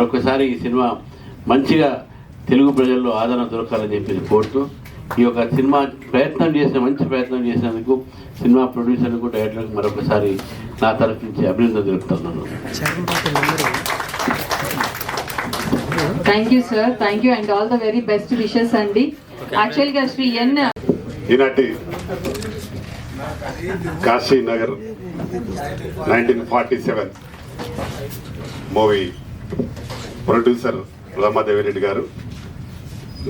మరొకసారి ఈ సినిమా మంచిగా తెలుగు ప్రజల్లో ఆదరణ దొరకాలని చెప్పి కోరుతూ ఈ యొక్క సినిమా మంచి ప్రయత్నం చేసినందుకు సినిమా ప్రొడ్యూసర్కు డైరెక్టర్కు మరొకసారి నా తరఫు నుంచి అభినందన తెలుపుతున్నాను. Thank you sir, thank you and all the very best wishes అండి. యాక్చువల్గా శ్రీ ఎన్ ఈనాటి కాశీనగర్ 1947 మూవీ ప్రొడ్యూసర్ రామాదేవిరెడ్డి గారు,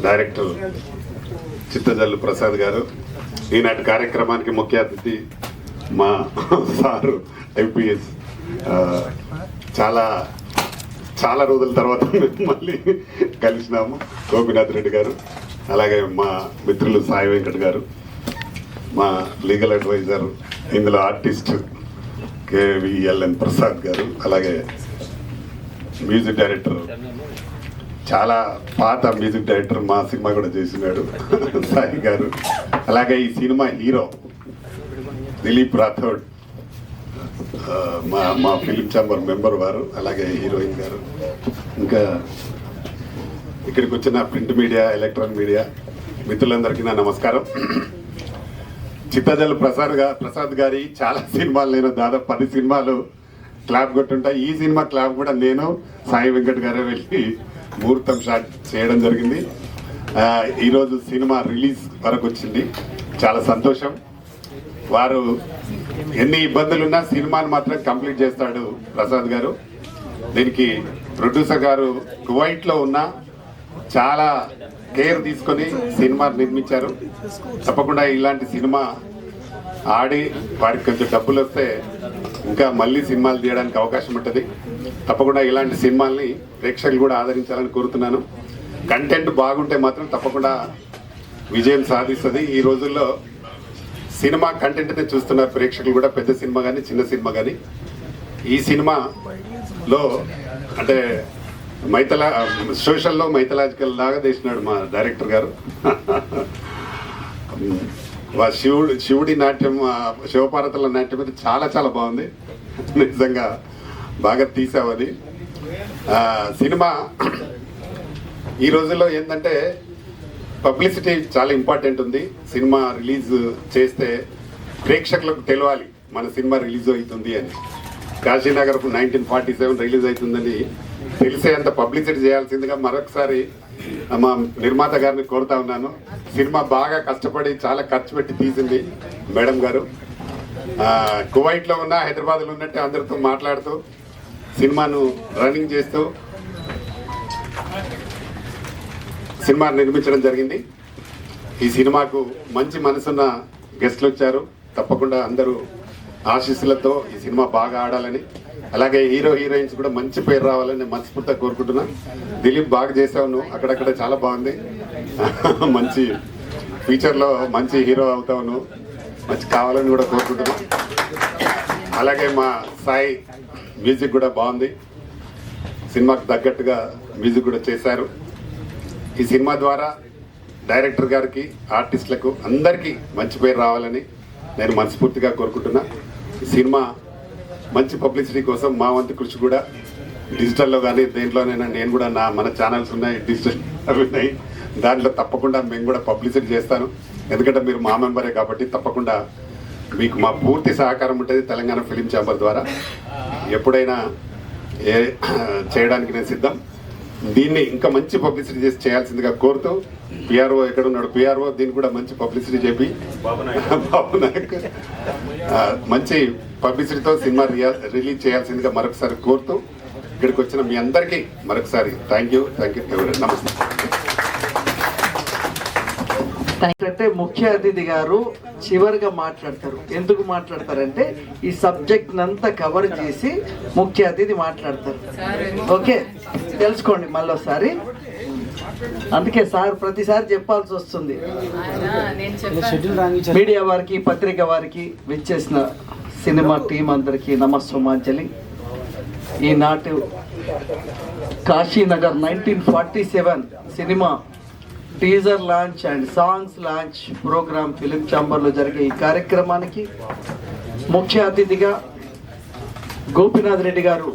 డైరెక్టర్ చిత్తజల్లు ప్రసాద్ గారు, ఈనాటి కార్యక్రమానికి ముఖ్య అతిథి మా సారు ఎంపీఎస్. చాలా చాలా రోజుల తర్వాత మళ్ళీ కలిసినాము గోపినాథ్ రెడ్డి గారు, అలాగే మా మిత్రులు సాయి వెంకట్ గారు, మా లీగల్ అడ్వైజర్ ఇందులో ఆర్టిస్ట్ కేవీఎల్ఎన్ ప్రసాద్ గారు, అలాగే మ్యూజిక్ డైరెక్టర్, చాలా పాత మ్యూజిక్ డైరెక్టర్, మా సినిమా కూడా చేసినాడు సాయి గారు, అలాగే ఈ సినిమా హీరో దిలీప్ రాథోడ్, మా ఫిలిం ఛాంబర్ మెంబర్ వారు, అలాగే హీరోయిన్ గారు, ఇంకా ఇక్కడికి వచ్చిన ప్రింట్ మీడియా, ఎలక్ట్రానిక్ మీడియా మిత్రులందరికీ నా నమస్కారం. చిత్తజల్లు ప్రసాద్ గారి చాలా సినిమాలు, నేను దాదాపు 10 సినిమాలు క్లాప్ కొట్టుంటాయి. ఈ సినిమా క్లాప్ కూడా నేను సాయి వెంకట్ గారే వెళ్ళి ముహూర్తం షాట్ చేయడం జరిగింది. ఈరోజు సినిమా రిలీజ్ వరకు వచ్చింది, చాలా సంతోషం. వారు ఎన్ని ఇబ్బందులున్నా సినిమాని మాత్రం కంప్లీట్ చేస్తాడు ప్రసాద్ గారు. దీనికి ప్రొడ్యూసర్ గారు కువైట్లో ఉన్న చాలా కేర్ తీసుకొని సినిమా నిర్మించారు. తప్పకుండా ఇలాంటి సినిమా ఆడి వారికి కొంచెం డబ్బులు వస్తే ఇంకా మళ్ళీ సినిమాలు తీయడానికి అవకాశం ఉంటుంది. తప్పకుండా ఇలాంటి సినిమాల్ని ప్రేక్షకులు కూడా ఆదరించాలని కోరుతున్నాను. కంటెంట్ బాగుంటే మాత్రం తప్పకుండా విజయం సాధిస్తుంది. ఈ రోజుల్లో సినిమా కంటెంట్నే చూస్తున్నారు ప్రేక్షకులు కూడా, పెద్ద సినిమా కానీ చిన్న సినిమా కానీ. ఈ సినిమాలో అంటే సోషల్లో మైథలాజికల్ లాగా తీసినాడు మా డైరెక్టర్ గారు. శివుడి నాట్యం, శివపార్వతుల నాట్యం అయితే చాలా చాలా బాగుంది, నిజంగా బాగా తీసావది. సినిమా ఈ రోజుల్లో ఏంటంటే పబ్లిసిటీ చాలా ఇంపార్టెంట్ ఉంది. సినిమా రిలీజ్ చేస్తే ప్రేక్షకులకు తెలియాలి మన సినిమా రిలీజ్ అవుతుంది అని. కాశీనగర్ 1947 రిలీజ్ అవుతుందని తెలిసేంత పబ్లిసిటీ చేయాల్సిందిగా మరొకసారి మా నిర్మాత గారిని కోరుతా ఉన్నాను. సినిమా బాగా కష్టపడి చాలా ఖర్చు పెట్టి తీసింది మేడం గారు. కువైట్లో ఉన్న, హైదరాబాద్లో ఉన్నట్టే అందరితో మాట్లాడుతూ సినిమాను రన్నింగ్ చేస్తూ సినిమా నిర్మించడం జరిగింది. ఈ సినిమాకు మంచి మనసున్న గెస్ట్లు వచ్చారు. తప్పకుండా అందరూ ఆశీస్సులతో ఈ సినిమా బాగా ఆడాలని, అలాగే హీరో హీరోయిన్స్ కూడా మంచి పేరు రావాలని మనస్ఫూర్తిగా కోరుకుంటున్నా. దిలీప్ బాగా చేసావు నువ్వు, అక్కడక్కడ చాలా బాగుంది. మంచి ఫ్యూచర్లో మంచి హీరో అవుతావు నువ్వు, మంచి కావాలని కూడా కోరుకుంటున్నా. అలాగే మా సాయి మ్యూజిక్ కూడా బాగుంది, సినిమాకు తగ్గట్టుగా మ్యూజిక్ కూడా చేశారు. ఈ సినిమా ద్వారా డైరెక్టర్ గారికి, ఆర్టిస్టులకు అందరికీ మంచి పేరు రావాలని నేను మనస్ఫూర్తిగా కోరుకుంటున్నా. ఈ సినిమా మంచి పబ్లిసిటీ కోసం మా వంతు కృషి కూడా డిజిటల్లో కానీ దేంట్లోనైనా నేను కూడా మన ఛానల్స్ ఉన్నాయి, డిజిటల్ అవి ఉన్నాయి, దాంట్లో తప్పకుండా మేము కూడా పబ్లిసిటీ చేస్తాను. ఎందుకంటే మీరు మా మెంబరే కాబట్టి తప్పకుండా మీకు మా పూర్తి సహకారం ఉంటుంది. తెలంగాణ ఫిలిం ఛాంబర్ ద్వారా ఎప్పుడైనా చేయడానికి నేను సిద్ధం. దీన్ని ఇంకా మంచి పబ్లిసిటీ చేసి చేయాల్సిందిగా కోరుతూ, పిఆర్ఓ ఎక్కడున్నాడు, పిఆర్ఓ దీన్ని కూడా మంచి పబ్లిసిటీ చెప్పి బాబు నాయక్ మంచి పబ్లిసిటీతో సినిమా రిలీజ్ చేయాల్సిందిగా మరొకసారి కోరుతూ, ఇక్కడికి వచ్చిన మీ అందరికీ మరొకసారి థ్యాంక్ యూ నమస్తే. అంటే ముఖ్య అతిథి గారు చివరిగా మాట్లాడతారు. ఎందుకు మాట్లాడతారంటే ఈ సబ్జెక్ట్ అంతా కవర్ చేసి ముఖ్య అతిథి మాట్లాడతారు. ఓకే, తెలుసుకోండి మళ్ళొకసారి. అందుకే సార్ ప్రతిసారి చెప్పాల్సి వస్తుంది. మీడియా వారికి, పత్రిక వారికి, విచ్చేసిన సినిమా టీం అందరికీ నమస్సుమాంజలి. ఈనాటి Kashinagar 1947 cinema teaser launch and songs launch programme film ఛాంబర్లో జరిగే ఈ కార్యక్రమానికి ముఖ్య అతిథిగా గోపినాథ్ రెడ్డి గారు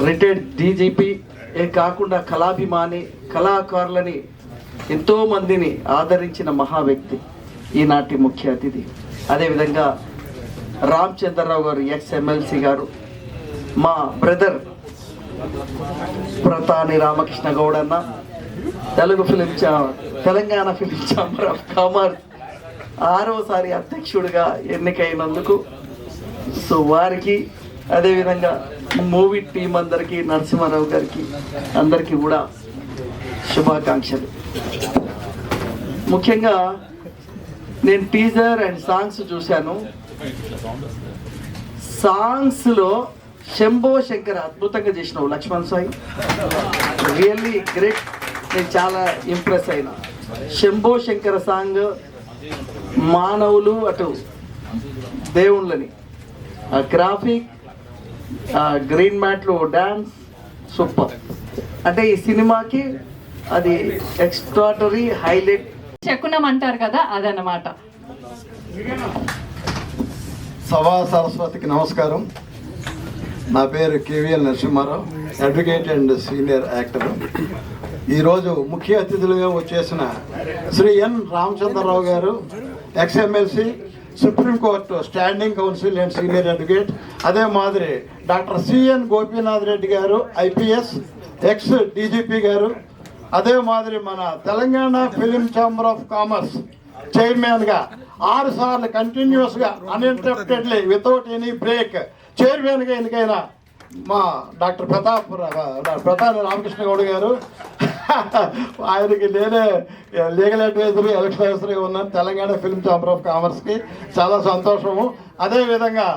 రిటైర్డ్ డీజీపీ కాకుండా కళాభిమాని, కళాకారులని ఎంతో మందిని ఆదరించిన మహా వ్యక్తి ఈనాటి ముఖ్య అతిథి. అదేవిధంగా రామచంద్రరావు గారు ఎక్స్-ఎమ్మెల్సీ గారు, మా బ్రదర్ ప్రతాని రామకృష్ణ గౌడ్ అన్న, Telangana film chamber of commerce 6వసారి అధ్యక్షుడిగా ఎన్నికైనందుకు సో వారికి, అదేవిధంగా మూవీ టీం అందరికీ, నరసింహారావు గారికి అందరికీ కూడా శుభాకాంక్షలు. ముఖ్యంగా నేను టీజర్ అండ్ సాంగ్స్ చూశాను. సాంగ్స్లో శంభో శంకర్ అద్భుతంగా చేసినావు లక్ష్మణ్ సాయి, రియల్లీ గ్రేట్. నేను చాలా ఇంప్రెస్ అయినా. శంభో శంకర సాంగ్ మానవులు అటు దేవుళ్ళని, ఆ గ్రాఫిక్, గ్రీన్ మ్యాట్లో డ్యాన్స్ సూపర్. అంటే ఈ సినిమాకి అది ఎక్స్ట్రాటరీ హైలైట్. శకునం అంటారు కదా, అదన్నమాట. సభా సరస్వతికి నమస్కారం. నా పేరు KVL Narasimharao, advocate and senior actor. ఈరోజు ముఖ్య అతిథులుగా వచ్చేసిన శ్రీ ఎన్ రామచంద్రరావు గారు, ex-MLC, supreme court standing counsel and senior advocate. అదే మాదిరి డాక్టర్ సిఎన్ గోపీనాథ్ రెడ్డి గారు, ఐపీఎస్, ఎక్స్ డీజీపీ గారు. అదే మాదిరి మన Telangana film chamber of commerce చైర్మన్గా 6 సార్లు కంటిన్యూస్గా అన్ఇంటరప్టెడ్లీ వితౌట్ ఎనీ బ్రేక్ చైర్మన్గా ఎన్నికైన మా డాక్టర్ ప్రతాని రామకృష్ణ గౌడ్ గారు. ఆయనకి నేనే లీగల్ అడ్వైజరీ, ఎలక్షన్ అడ్వైజరీగా ఉన్నాను తెలంగాణ ఫిల్మ్ ఛాంబర్ ఆఫ్ కామర్స్కి. చాలా సంతోషము. అదేవిధంగా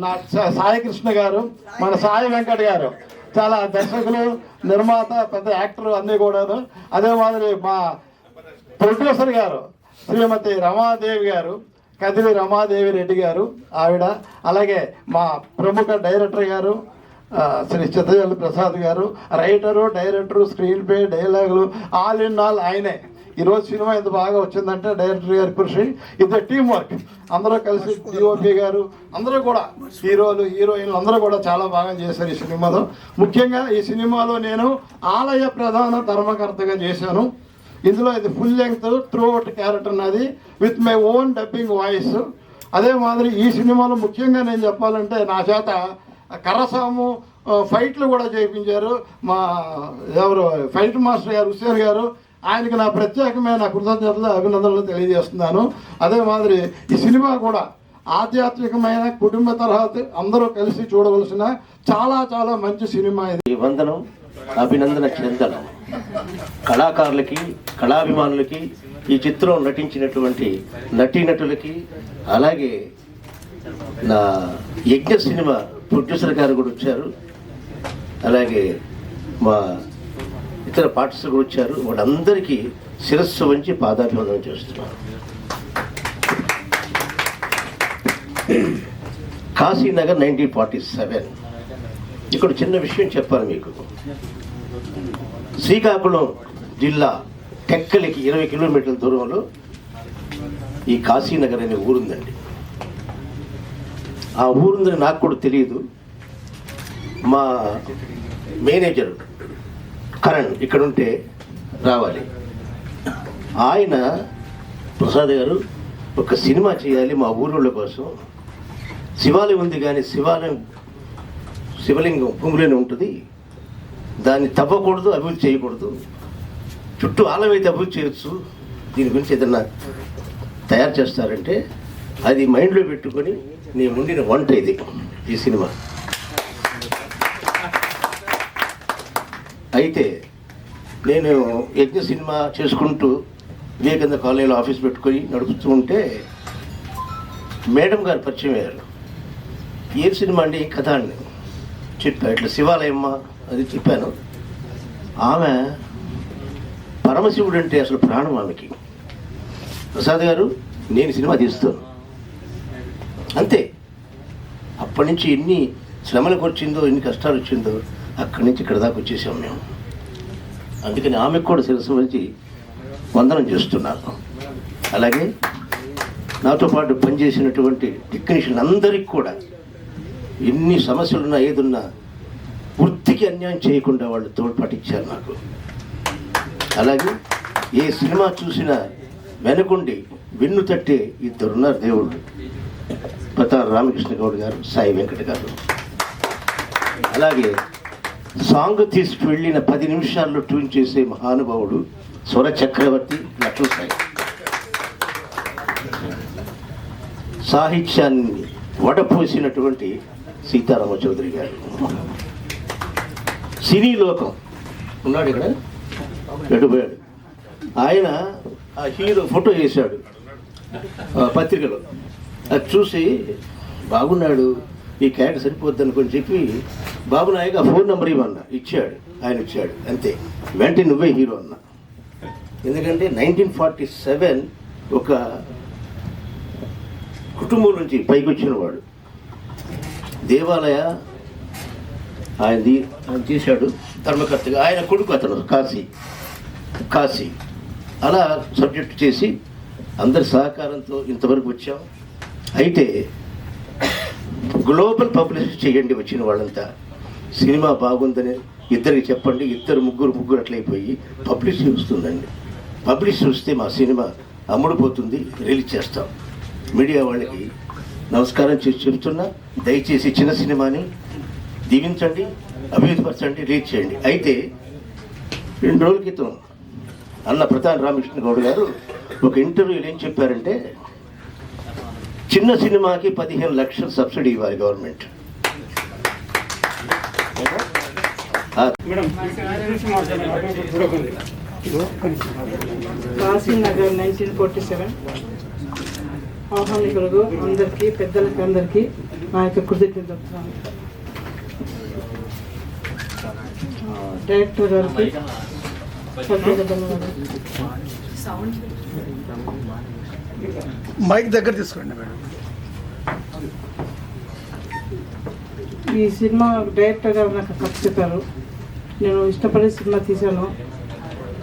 నా సాయి కృష్ణ గారు, మన సాయి వెంకట్ గారు, చాలా దర్శకులు, నిర్మాత, పెద్ద యాక్టర్ అన్నీ కూడాను. అదే మాదిరి మా ప్రొడ్యూసర్ గారు శ్రీమతి రమాదేవి గారు, కదిరి రమాదేవి రెడ్డి గారు ఆవిడ. అలాగే మా ప్రముఖ డైరెక్టర్ గారు శ్రీ చిత్తజల్లి ప్రసాద్ గారు, రైటరు, డైరెక్టరు, స్క్రీన్ ప్లే, డైలాగులు, ఆల్ ఇన్ ఆల్ ఆయనే. ఈరోజు సినిమా ఎంత బాగా వచ్చిందంటే డైరెక్టర్ గారి కృషి, ఇది టీం వర్క్. అందరూ కలిసి, డిఓపి గారు అందరూ కూడా, హీరోలు, హీరోయిన్లు అందరూ కూడా చాలా బాగా చేశారు ఈ సినిమాలో. ముఖ్యంగా ఈ సినిమాలో నేను ఆలయ ప్రధాన ధర్మకర్తగా చేశాను. ఇందులో ఇది full length throughout character నాది, with my own dubbing voice. అదే మాదిరి ఈ సినిమాలో ముఖ్యంగా నేను చెప్పాలంటే నా చేత కర్రసాము ఫైట్లు కూడా చేయించారు మా ఎవరు ఫైట్ మాస్టర్ గారు హుస్సేన్ గారు. ఆయనకి నా ప్రత్యేకమైన కృతజ్ఞతలు, అభినందనలు తెలియజేస్తున్నాను. అదే మాదిరి ఈ సినిమా కూడా ఆధ్యాత్మికమైన కుటుంబ తరహా అందరూ కలిసి చూడవలసిన చాలా చాలా మంచి సినిమా ఇది. వందనం, అభినందన చెందనం కళాకారులకి, కళాభిమానులకి, ఈ చిత్రం నటించినటువంటి నటీనటులకి, అలాగే నా యజ్ఞ సినిమా ప్రొడ్యూసర్ గారు కూడా వచ్చారు, అలాగే మా ఇతర పార్టీస్ కూడా వచ్చారు. వాళ్ళందరికీ శిరస్సు వంచి పాదాభివందనం చేస్తున్నారు. కాశీనగర్ 1947. ఇక్కడ చిన్న విషయం చెప్పాలి మీకు. శ్రీకాకుళం జిల్లా టెక్కలికి 20 కిలోమీటర్ల దూరంలో ఈ కాశీనగర్ అనే ఊరుందండి. ఆ ఊరుందని నాకు కూడా తెలియదు. మా మేనేజర్ కరణ్ ఇక్కడ ఉంటే రావాలి, ఆయన ప్రసాద్ గారు ఒక సినిమా చేయాలి మా ఊరోళ్ళ కోసం. శివాలయం ఉంది కానీ శివలింగం భూమిలోనే ఉంటుంది, దాన్ని తవ్వకూడదు, అభివృద్ధి చేయకూడదు, చుట్టూ ఆలయం అయితే అభివృద్ధి చేయొచ్చు, దీని గురించి ఏదన్నా తయారు చేస్తారంటే అది మైండ్లో పెట్టుకొని నేను ఉండిన వంట ఇది ఈ సినిమా. అయితే నేను యజ్ఞ సినిమా చేసుకుంటూ వివేకానంద కాలనీలో ఆఫీస్ పెట్టుకొని నడుపుతూ ఉంటే మేడం గారు పరిచయం అయ్యారు. ఏ సినిమా అండి, కథ అండి చెప్పా, ఇట్లా శివాలయమ్మ అది చెప్పాను. ఆమె పరమశివుడు అంటే అసలు ప్రాణం ఆమెకి. ప్రసాద్ గారు నేను సినిమా తీస్తాను అంతే. అప్పటి నుంచి ఎన్ని శ్రమలకు వచ్చిందో, ఎన్ని కష్టాలు వచ్చిందో, అక్కడి నుంచి ఇక్కడ దాకా వచ్చేసాం మేము. అందుకని ఆమెకు కూడా శిరస్సు వచ్చి వందనం చేస్తున్నాను. అలాగే నాతో పాటు పనిచేసినటువంటి టెక్నీషియన్ అందరికీ కూడా ఎన్ని సమస్యలున్నా ఏదున్నా వృత్తి వ్యక్తికి అన్యాయం చేయకుండా వాళ్ళు తోడ్పాటిచ్చారు నాకు. అలాగే ఏ సినిమా చూసినా వెనుకుండి వెన్ను తట్టే ఇద్దరున్నారు దేవుళ్ళు, పతారు రామకృష్ణ గౌడ్ గారు, సాయి వెంకట గారు. అలాగే సాంగ్ తీసుకువెళ్ళిన 10 నిమిషాల్లో ట్యూన్ చేసే మహానుభావుడు స్వర చక్రవర్తి లక్ష్మణ సాయి. సాహిత్యాన్ని వడపోసినటువంటి సీతారామ చౌదరి గారు. సినీ లోకం ఉన్నాడు ఇక్కడ, ఎటుపోయాడు ఆయన. ఆ హీరో ఫోటో వేశాడు పత్రికలో, అది చూసి బాగున్నాడు, ఈ క్యారెక్టర్ సరిపోద్ది అనుకొని చెప్పి బాబు నాయక్ ఆ ఫోన్ నెంబర్ ఇవ్వన్నా, ఇచ్చాడు. ఆయన ఇచ్చాడు అంతే, వెంటనే నువ్వే హీరో అన్నా. ఎందుకంటే 1947 ఒక కుటుంబం నుంచి పైకి వచ్చిన వాడు. దేవాలయ ఆయన చేశాడు ధర్మకర్తగా. ఆయన కొడుకు అతను కాశీ అలా సబ్జెక్ట్ చేసి అందరి సహకారంతో ఇంతవరకు వచ్చాం. అయితే గ్లోబల్ పబ్లిసిటీ చేయండి వచ్చిన వాళ్ళంతా. సినిమా బాగుందని ఇద్దరికి చెప్పండి, ముగ్గురు అట్లయిపోయి పబ్లిసిటీ వస్తుందండి. పబ్లిసిటీ వస్తే మా సినిమా అమ్ముడుపోతుంది, రిలీజ్ చేస్తాం. మీడియా వాళ్ళకి నమస్కారం చేసి చెప్తున్నా, దయచేసి చిన్న సినిమాని దీవించండి, అభివృద్ధిపరచండి, రీచ్ చేయండి. అయితే 2 రోజుల క్రితం అన్న ప్రతాన్ రామకృష్ణ గౌడ్ గారు ఒక ఇంటర్వ్యూలో ఏం చెప్పారంటే, చిన్న సినిమాకి 15 లక్షలు సబ్సిడీ ఇవ్వాలి గవర్నమెంట్. కాశీనగర్ 1947 ఆహ్వానికులకు అందరికీ, పెద్దలకి అందరికీ నా యొక్క కృతజ్ఞతలు చెప్తున్నాను. డైరెక్టర్ గారికి ప్రత్యేక ధన్యవాదాలు. మైక్ దగ్గర తీసుకోండి మేడం. ఈ సినిమా డైరెక్టర్ గారు నాకు కథ చెప్పారు. నేను ఇష్టపడే సినిమా తీశాను,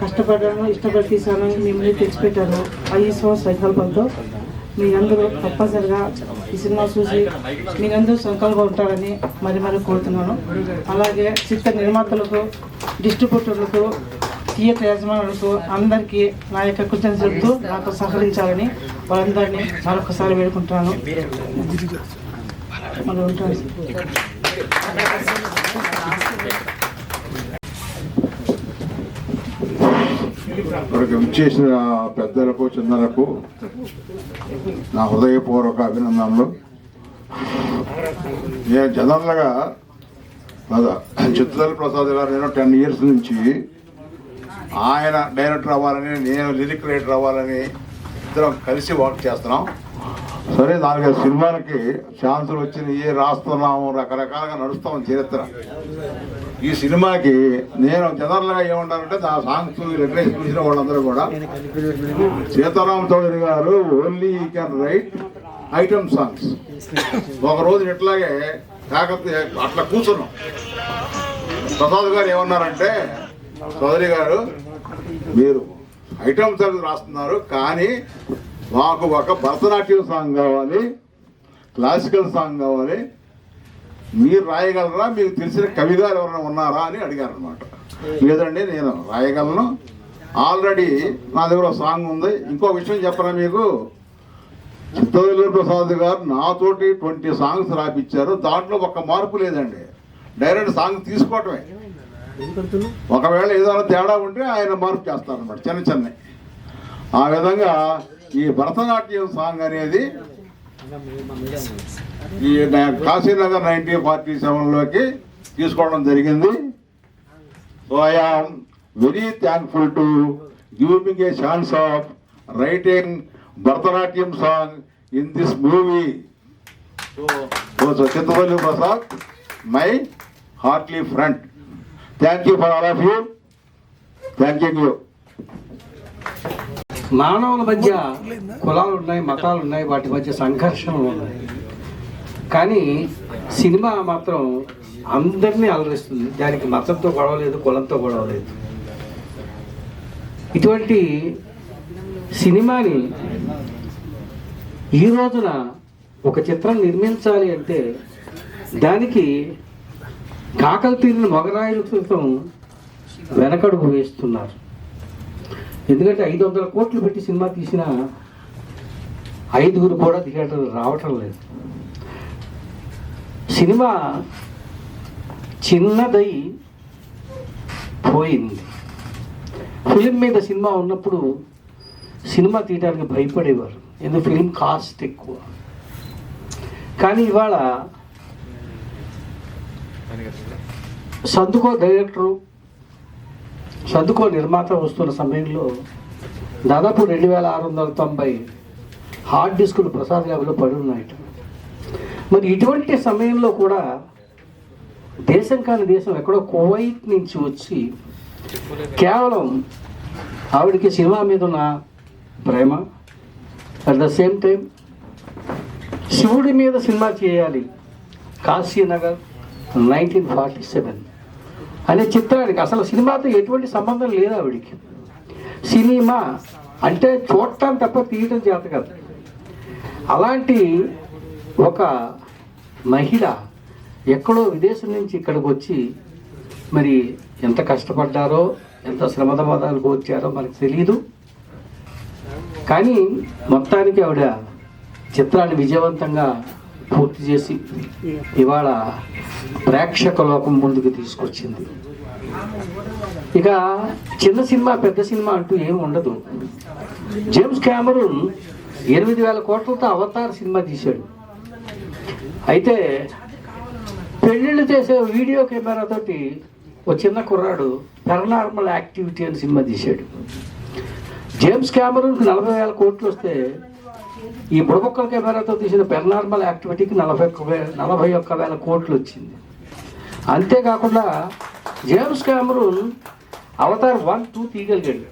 కష్టపడ్డాను, ఇష్టపడి తీశాను, మిమ్మల్ని తెచ్చిపెట్టాను. 5 సంవత్సరాల సంకల్పంతో మీరందరూ తప్పనిసరిగా ఈ సినిమా చూసి మీరందరూ సంకల్పంగా ఉంటారని మరి కోరుతున్నాను. అలాగే చిత్ర నిర్మాతలకు, డిస్ట్రిబ్యూటర్లకు, థియేటర్ యజమానులకు అందరికీ నా యొక్క కృతజ్ఞతలు చెప్తూ నాకు సహకరించాలని వాళ్ళందరినీ మరొకసారి వేడుకుంటున్నాను. మరి ఉంటాను. ఇక్కడికి వచ్చేసిన పెద్దలకు, చిన్నలకు నా హృదయపూర్వక అభినందనలు. నేను జనరల్గా చిత్తూరు ప్రసాద్ గారు, నేను 10 years నుంచి ఆయన డైరెక్టర్ అవ్వాలని, నేను లిరిక్ రైటర్ అవ్వాలని ఇద్దరం కలిసి వర్క్ చేస్తున్నాం. సరే 4-5 సినిమాలకి ఛాన్సులు వచ్చినాయి, రాస్తున్నాము, రకరకాలుగా నడుస్తాం చరిత్ర. ఈ సినిమాకి నేను జనరల్గా ఏమంటానంటే, నా సాంగ్స్ రిటరేషన్ చూసిన వాళ్ళందరూ కూడా సీతారామ చౌదరి గారు only you can write item songs. ఒకరోజు ఇట్లాగే కాకపోతే అట్లా కూర్చున్నాం. ప్రసాద్ గారు ఏమన్నారంటే, చౌదరి గారు మీరు ఐటమ్ సాంగ్స్ రాస్తున్నారు, కానీ మాకు ఒక భరతనాట్యం సాంగ్ కావాలి, క్లాసికల్ సాంగ్ కావాలి, మీరు రాయగలరా, మీకు తెలిసిన కవి గారు ఎవరైనా ఉన్నారా అని అడిగారు అనమాట. లేదండి నేను రాయగలను, ఆల్రెడీ నా దగ్గర ఒక సాంగ్ ఉంది. ఇంకో విషయం చెప్పరా మీకు, చిత్తూరు ప్రసాద్ గారు నాతోటి 20 సాంగ్స్ రాపిచ్చారు, దాంట్లో ఒక్క మార్పు లేదండి, డైరెక్ట్ సాంగ్ తీసుకోవటమే. ఒకవేళ ఏదైనా తేడా ఉంటే ఆయన మార్పు చేస్తారనమాట, చిన్న. ఆ విధంగా ఈ భరతనాట్యం సాంగ్ అనేది ఈ కాశీనగర్ 1947లోకి తీసుకోవడం జరిగింది. So I am very thankful to give me a chance of writing Bharatanatyam song in this movie. So Chittapalli Prasad, my heartly friend. Thank you for all of you. Thank you. మానవుల మధ్య కులాలు ఉన్నాయి, మతాలు ఉన్నాయి, వాటి మధ్య సంఘర్షణలు ఉన్నాయి. కానీ సినిమా మాత్రం అందరినీ అలరిస్తుంది. దానికి మతంతో గొడవ లేదు, కులంతో గొడవ లేదు. ఇటువంటి సినిమాని ఈ రోజున ఒక చిత్రం నిర్మించాలి అంటే దానికి కాకలు తీరిన మొగరాయిల క్రితం వెనకడుగు వేస్తున్నారు. ఎందుకంటే 500 కోట్లు పెట్టి సినిమా తీసిన 5గురు కూడా థియేటర్ రావటం లేదు. సినిమా చిన్నదై పోయింది. ఫిలిం మీద సినిమా ఉన్నప్పుడు సినిమా తీయడానికి భయపడేవారు, ఎందుకు ఫిలిం కాస్ట్ ఎక్కువ. కానీ ఇవాళ సందుకో డైరెక్టరు, సందుకో నిర్మాత వస్తున్న సమయంలో దాదాపు 2690 హార్డ్ డిస్కులు ప్రసాద్ ల్యాబ్లో పడి ఉన్నాయి. మరి ఇటువంటి సమయంలో కూడా దేశం కాని దేశం ఎక్కడో కువైట్ నుంచి వచ్చి కేవలం ఆవిడకి సినిమా మీద ఉన్న ప్రేమ, అట్ ద సేమ్ టైం శివుడి మీద సినిమా చేయాలి, కాశీనగర్ 1947 అనే చిత్రానికి అసలు సినిమాతో ఎటువంటి సంబంధం లేదు ఆవిడికి. సినిమా అంటే చూడటం తప్ప తీయటం చేత కాదు. అలాంటి ఒక మహిళ ఎక్కడో విదేశం నుంచి ఇక్కడికి వచ్చి మరి ఎంత కష్టపడ్డారో, ఎంత శ్రమదమదాలకు వచ్చారో మనకు తెలియదు. కానీ మొత్తానికి ఆవిడ చిత్రాన్ని విజయవంతంగా పూర్తి చేసి ఇవాళ ప్రేక్షక లోకం ముందుకు తీసుకొచ్చింది. ఇక చిన్న సినిమా పెద్ద సినిమా అంటూ ఏమి ఉండదు. జేమ్స్ క్యామరూన్ 8,000 కోట్లతో అవతార్ సినిమా తీశాడు. అయితే పెళ్ళిళ్ళు చేసే వీడియో కెమెరాతోటి ఒక చిన్న కుర్రాడు పారానార్మల్ యాక్టివిటీ అని సినిమా తీశాడు. జేమ్స్ క్యామరూన్కి 40,000 కోట్లు వస్తే ఈ బుడబొక్కల కెమెరాతో తీసిన పారానార్మల్ యాక్టివిటీకి 41,000 కోట్లు వచ్చింది. అంతేకాకుండా జేమ్స్ క్యామరూన్ అవతార్ 1, 2 తీయగలిగాడు.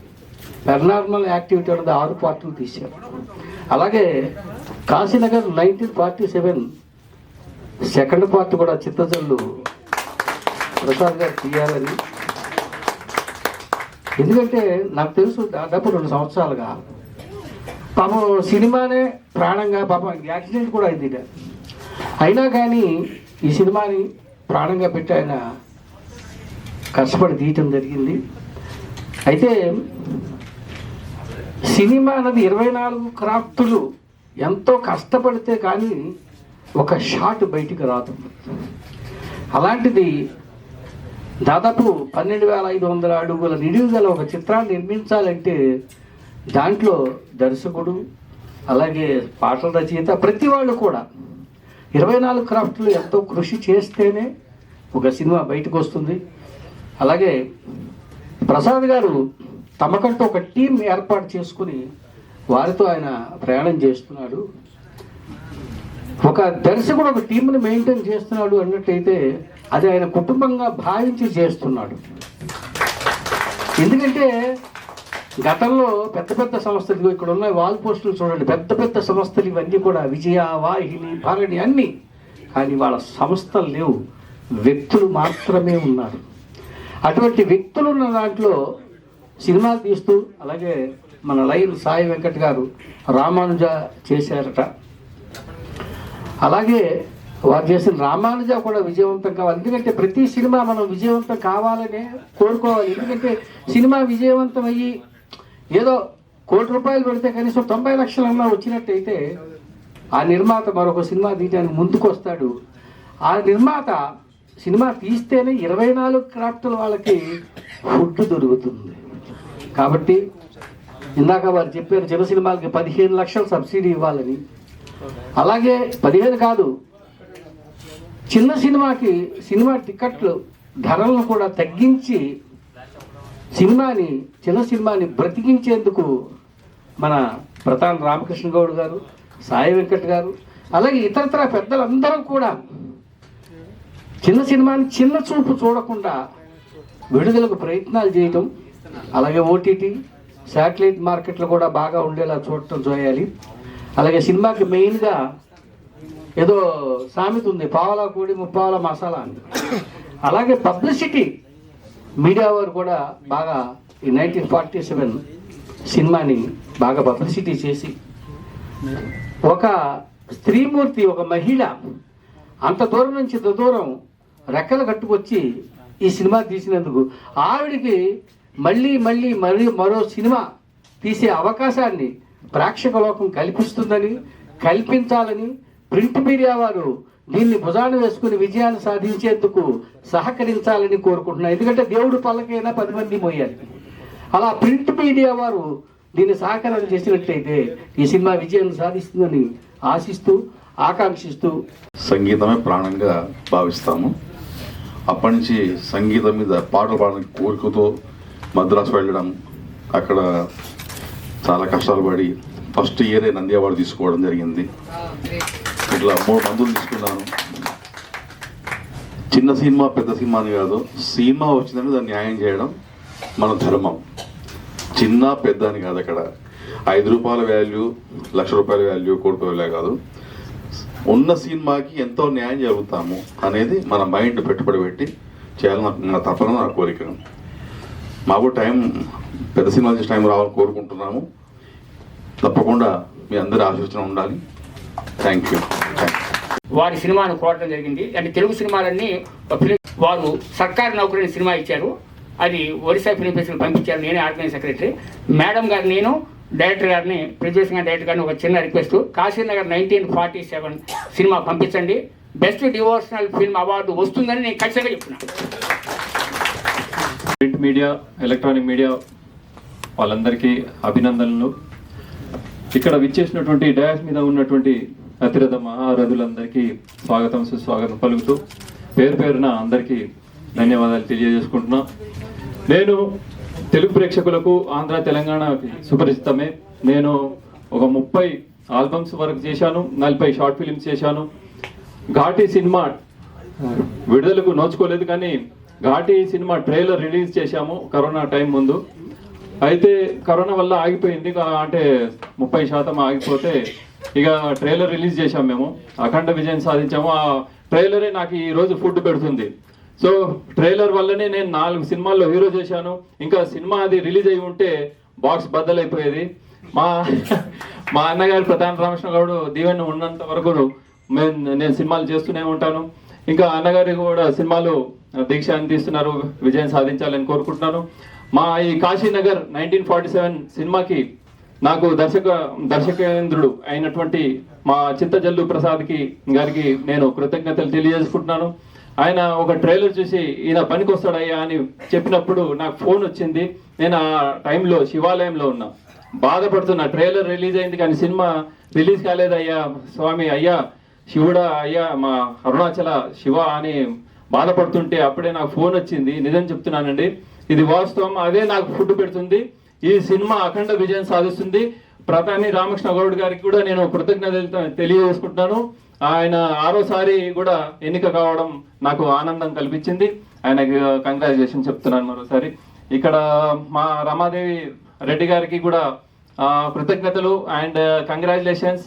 పారానార్మల్ యాక్టివిటీ అనేది 6 పార్ట్లు తీశారు. అలాగే కాశీనగర్ 1947 సెకండ్ పార్ట్ కూడా చిత్తజల్లు ప్రసాద్ గారు తీయాలని. ఎందుకంటే నాకు తెలుసు దాదాపు 2 సంవత్సరాలుగా పాపం సినిమానే ప్రాణంగా, పాపం యాక్సిడెంట్ కూడా అయింది. అయినా కానీ ఈ సినిమాని ప్రాణంగా పెట్టి ఆయన కష్టపడి తీయటం జరిగింది. అయితే సినిమా అన్నది 24 క్రాఫ్టులు ఎంతో కష్టపడితే కానీ ఒక షాట్ బయటికి రాదు. అలాంటిది దాదాపు 12,500 అడుగుల నిడివి గల ఒక చిత్రాన్ని నిర్మించాలంటే దాంట్లో దర్శకుడు, అలాగే పాటల రచయిత, ప్రతి వాళ్ళు కూడా 24 క్రాఫ్ట్లు ఎంతో కృషి చేస్తేనే ఒక సినిమా బయటకు వస్తుంది. అలాగే ప్రసాద్ గారు తమకంటూ ఒక టీం ఏర్పాటు చేసుకుని వారితో ఆయన ప్రయాణం చేస్తున్నాడు. ఒక దర్శకుడు ఒక టీంని మెయింటైన్ చేస్తున్నాడు అన్నట్టయితే అది ఆయన కుటుంబంగా భావించి చేస్తున్నాడు. ఎందుకంటే గతంలో పెద్ద పెద్ద సంస్థలు, ఇక్కడ ఉన్న వాల్ పోస్టులు చూడండి, పెద్ద పెద్ద సంస్థలు ఇవన్నీ కూడా విజయ, వాహిని, భరణి అన్నీ. కానీ వాళ్ళ సంస్థలు లేవు, వ్యక్తులు మాత్రమే ఉన్నారు. అటువంటి వ్యక్తులు ఉన్న దాంట్లో సినిమాలు తీస్తూ, అలాగే మన లైన్ సాయి వెంకట్ గారు రామానుజ చేశారట. అలాగే వారు చేసిన రామానుజ కూడా విజయవంతం కావాలి. ఎందుకంటే ప్రతి సినిమా మనం విజయవంతం కావాలనే కోరుకోవాలి. ఎందుకంటే సినిమా విజయవంతం అయ్యి ఏదో ₹1,00,00,000 పెడితే కనీసం 90 లక్షలన్నా వచ్చినట్టయితే ఆ నిర్మాత మరొక సినిమా తీయడానికి ముందుకు వస్తాడు. ఆ నిర్మాత సినిమా తీస్తేనే 24 క్రాఫ్టుల వాళ్ళకి ఫుడ్ దొరుకుతుంది. కాబట్టి ఇందాక వారు చెప్పారు చిన్న సినిమాలకి 15 లక్షలు సబ్సిడీ ఇవ్వాలని. అలాగే 15 కాదు, చిన్న సినిమాకి సినిమా టికెట్లు ధరలను కూడా తగ్గించి చిన్న సినిమాని బ్రతికించేందుకు మన ప్రతాన్ రామకృష్ణ గౌడ్ గారు, సాయి వెంకట్ గారు, అలాగే ఇతరతర పెద్దలందరూ కూడా చిన్న సినిమాని చిన్న చూపు చూడకుండా విడుదలకు ప్రయత్నాలు చేయటం, అలాగే ఓటీటీ శాటిలైట్ మార్కెట్లు కూడా బాగా ఉండేలా చూడటం చేయాలి. అలాగే సినిమాకి మెయిన్గా ఏదో సామెత ఉంది, పావలా కూడి ముప్పావల మసాలా అని. అలాగే పబ్లిసిటీ మీడియా వారు కూడా బాగా ఈ 1947 సినిమాని బాగా పబ్లిసిటీ చేసి ఒక స్త్రీమూర్తి, ఒక మహిళ అంత దూరం నుంచి ఇంత దూరం రెక్కలు కట్టుకొచ్చి ఈ సినిమా తీసినందుకు ఆవిడికి మళ్ళీ మరో సినిమా తీసే అవకాశాన్ని ప్రేక్షక లోకం కల్పించాలని ప్రింట్ మీడియా వారు దీన్ని భుజాన వేసుకుని విజయాన్ని సాధించేందుకు సహకరించాలని కోరుకుంటున్నాను. ఎందుకంటే దేవుడు పల్లకైనా 10 మంది మోయాలి. అలా ప్రింట్ మీడియా వారు దీన్ని సహకారం చేసినట్లయితే ఈ సినిమా విజయాన్ని సాధిస్తుందని ఆశిస్తూ ఆకాంక్షిస్తూ. సంగీతమే ప్రాణంగా భావిస్తాము. అప్పటి నుంచి సంగీతం మీద పాటలు పాడడానికి కోరికతో మద్రాసు వెళ్ళడం, అక్కడ చాలా కష్టాలు పడి ఫస్ట్ ఇయరే నంది అవార్డు తీసుకోవడం జరిగింది. ఇట్లా 3 మందులు తీసుకున్నాను. చిన్న సినిమా పెద్ద సినిమా అని కాదు, సినిమా వచ్చిందని దాన్ని న్యాయం చేయడం మన ధర్మం. చిన్న పెద్ద అని కాదు, అక్కడ 5 రూపాయల వాల్యూ, ₹1,00,000 వాల్యూ, ₹1,00,00,000 వాల్యూ కాదు. ఉన్న సినిమాకి ఎంతో న్యాయం జరుగుతాము అనేది మన మైండ్ పెట్టుబడి పెట్టి చేయాలని నా తప్పన, నా కోరిక. మాకు టైం పెద్ద సినిమా చేసే టైం రావాలని కోరుకుంటున్నాము. తప్పకుండా మీ అందరి ఆశీర్వచనం ఉండాలి. Thank you. వారి సినిమాను కోరడం జరిగింది. అంటే తెలుగు సినిమాలన్నీ వారు సర్కారు నౌకరీ సినిమా ఇచ్చారు. అది ఒరిస్సా ఫిలిం ఫెస్టివల్ పంపించారు. నేనే ఆర్గనైజ్ సెక్రటరీ. మేడం గారు, నేను డైరెక్టర్ గారిని, ప్రొడ్యూసర్ గారి డైరెక్టర్ గారిని ఒక చిన్న రిక్వెస్ట్, కాశీనగర్ 1947 సినిమా పంపించండి. బెస్ట్ డివోషనల్ ఫిల్మ్ అవార్డు వస్తుందని నేను ఖచ్చితంగా చెప్తున్నాను. ప్రింట్ మీడియా, ఎలక్ట్రానిక్ మీడియా వాళ్ళందరికీ అభినందనలు. ఇక్కడ విచ్చేసినటువంటి డయాస్ మీద ఉన్నటువంటి అతిరథ మహారథులందరికీ స్వాగతం సుస్వాగతం పలుకుతూ పేరున అందరికీ ధన్యవాదాలు తెలియజేసుకుంటున్నా. నేను తెలుగు ప్రేక్షకులకు ఆంధ్ర తెలంగాణకి సుపరిచితమే. నేను ఒక 30 ఆల్బమ్స్ వరకు చేశాను, 40 షార్ట్ ఫిలిమ్స్ చేశాను. ఘాటి సినిమా విడుదలకు నోచుకోలేదు, కానీ ఘాటి సినిమా ట్రైలర్ రిలీజ్ చేశాము కరోనా టైం ముందు. అయితే కరోనా వల్ల ఆగిపోయింది, అంటే 30% ఆగిపోతే ఇక ట్రైలర్ రిలీజ్ చేశాం. మేము అఖండ విజయం సాధించాము. ఆ ట్రైలరే నాకు ఈరోజు ఫుడ్ పెడుతుంది. సో ట్రైలర్ వల్లనే నేను 4 సినిమాల్లో హీరో చేశాను. ఇంకా సినిమా అది రిలీజ్ అయి ఉంటే బాక్స్ బద్దలైపోయేది. మా అన్నగారు ప్రధాన రామకృష్ణ గౌడ్ దీవెన ఉన్నంత వరకు నేను సినిమాలు చేస్తూనే ఉంటాను. ఇంకా అన్నగారి కూడా సినిమాలు దీక్ష అందిస్తున్నారు, విజయం సాధించాలని కోరుకుంటున్నాను. మా ఈ కాశీనగర్ 1947 సినిమాకి నాకు దర్శకేంద్రుడు అయినటువంటి మా చింతజల్లు ప్రసాద్ గారికి నేను కృతజ్ఞతలు తెలియజేసుకుంటున్నాను. ఆయన ఒక ట్రైలర్ చూసి ఈయన పనికి వస్తాడయ్యా అని చెప్పినప్పుడు నాకు ఫోన్ వచ్చింది. నేను ఆ టైంలో శివాలయంలో ఉన్నా, బాధపడుతున్నా. ట్రైలర్ రిలీజ్ అయింది కానీ సినిమా రిలీజ్ కాలేదయ్యా స్వామి, అయ్యా శివుడా, అయ్యా మా అరుణాచల శివ అని బాధపడుతుంటే అప్పుడే నాకు ఫోన్ వచ్చింది. నిజం చెప్తున్నానండి, ఇది వాస్తవం. అదే నాకు ఫుడ్ పెడుతుంది. ఈ సినిమా అఖండ విజయం సాధిస్తుంది. ప్రధాని రామకృష్ణ గౌడ్ గారికి కూడా నేను కృతజ్ఞతలు తెలియజేసుకుంటున్నాను. ఆయన 6వసారి కూడా ఎన్నిక కావడం నాకు ఆనందం కల్పించింది. ఆయనకి కంగ్రాచులేషన్ చెప్తున్నాను మరోసారి. ఇక్కడ మా రమాదేవి రెడ్డి గారికి కూడా కృతజ్ఞతలు అండ్ కంగ్రాచులేషన్స్.